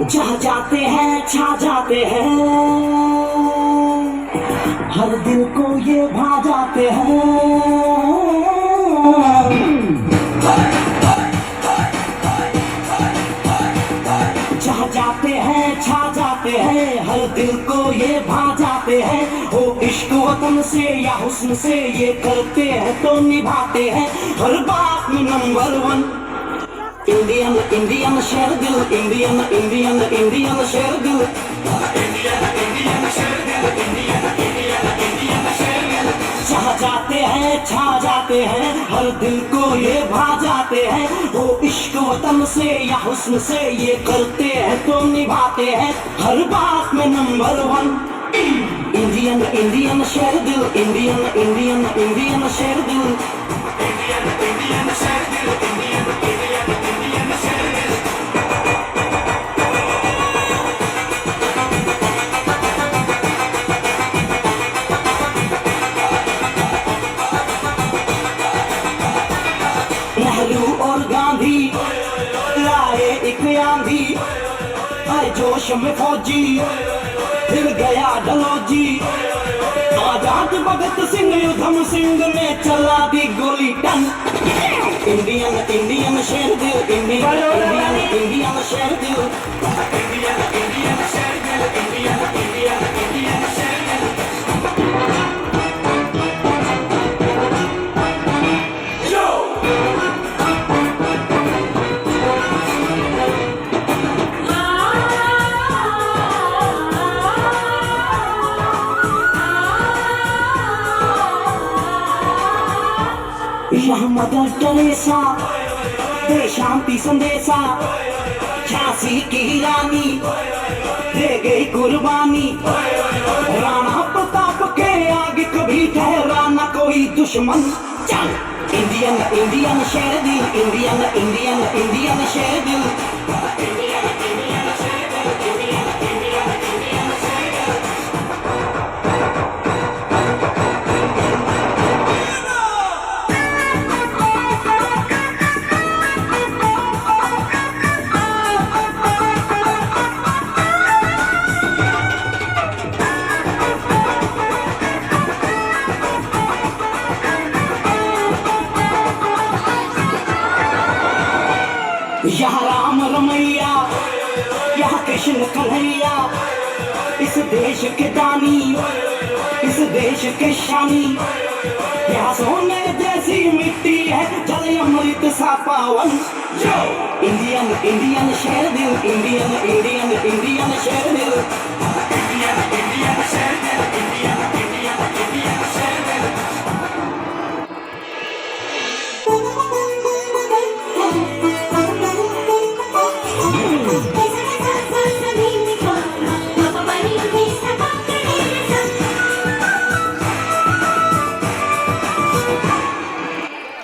जहाँ जाते हैं छा जाते हैं, हर दिल को ये भा जाते हैं। जहाँ जाते हैं छा जाते हैं, हर दिल को ये भा जाते हैं। वो इश्क वतन से या हुस्न से ये करते हैं तो निभाते हैं, हर बात में नंबर वन। इंडियन इंडियन शेर दिल, इंडियन इंडियन इंडियन शेर दिल, इंडियन इंडियन शेर दिल, इंडियन इंडियन इंडियन शेर दिल। जहाँ जाते हैं छा जाते हैं, हर दिल को ये भा जाते हैं। वो इश्क वतन से या हुस्न से ये करते हैं तो निभाते हैं, हर बात में नंबर वन। इंडियन इंडियन शेर दिल, इंडियन इंडियन इंडियन शेर दिल, इंडियन इंडियन शेर दिल, इंडियन इंडियन इंडियन शेर दिल। नेहरू और गांधी लाए एक आंधी, आए जोश में फौजी फिर गया डलौजी। आजाद भगत सिंह उधम सिंह ने चला दी गोली टन। इंडियन इंडियन शेर दिल, इंडियन इंडियन इंडियन शेर दिल, इंडियन इंडियन शेर दिल, इंडियन इंडियन इंडियन शेर दिल। यहाँ मदर टेरेसा दे शांति संदेशा, झांसी की रानी दे गई कुर्बानी। राणा प्रताप के आगे कभी ठहरा न कोई दुश्मन। चल इंडियन इंडियन शेर दिल, इंडियन इंडियन इंडियन शेर दिल, इंडियन इंडियन शेर दिल, इंडियन इंडियन इंडियन शेर दिल। यहाँ राम रमैया, यहाँ कृष्ण कन्हैया, इस देश के दानी, इस देश के शानी। यहाँ सोने जैसी मिट्टी है, जल अमृत सा पावन। इंडियन इंडियन शेर दिल, इंडियन इंडियन इंडियन शेर दिल, इंडियन इंडियन शेर दिल, इंडियन इंडियन इंडियन शेर दिल।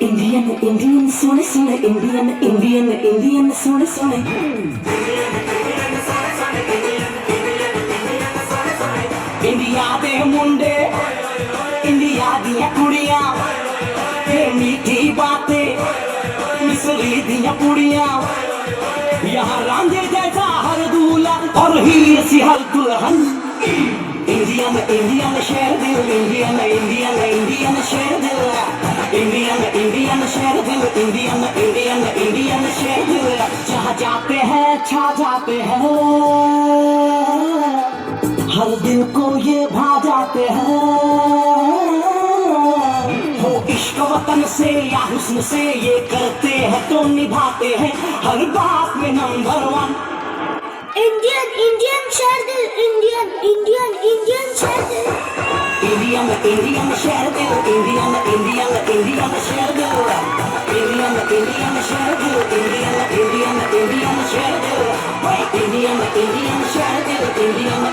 इंडियन इंडियन सुने सुने, इंडियन इंडियन इंडियन सुने सुने, इंडिया दे मुंडे इंडिया दियां कुड़ियां, ये मीठी बातें मिसरी दियां कुड़ियां। यहाँ रांझे जैसा हर दूल्हा और हीर सी हर दुल्हन। इंडियन इंडियन शेर दिल, इंडियन इंडियन इंडियन शेर दिल, इंडियन इंडियन शेर दिल, इंडियन इंडियन इंडियन शेर दिल। जहाँ जाते हैं छा जाते हैं, हर दिल को ये भा जाते हैं। हो इश्क वतन से या हुस्न से ये करते हैं तो निभाते हैं, हर बात में नंबर वन। इंडियन इंडियन शेर दिल, इंडियन इंडियन इंडियन शेर दिल, इंडियन इंडियन शेर दिल, इंडियन इंडियन इंडियन शेर दिल, इंडियन इंडियन शेर दिल, इंडियन इंडियन इंडियन शेर दिल, इंडियन इंडियन शेर दिल, इंडियन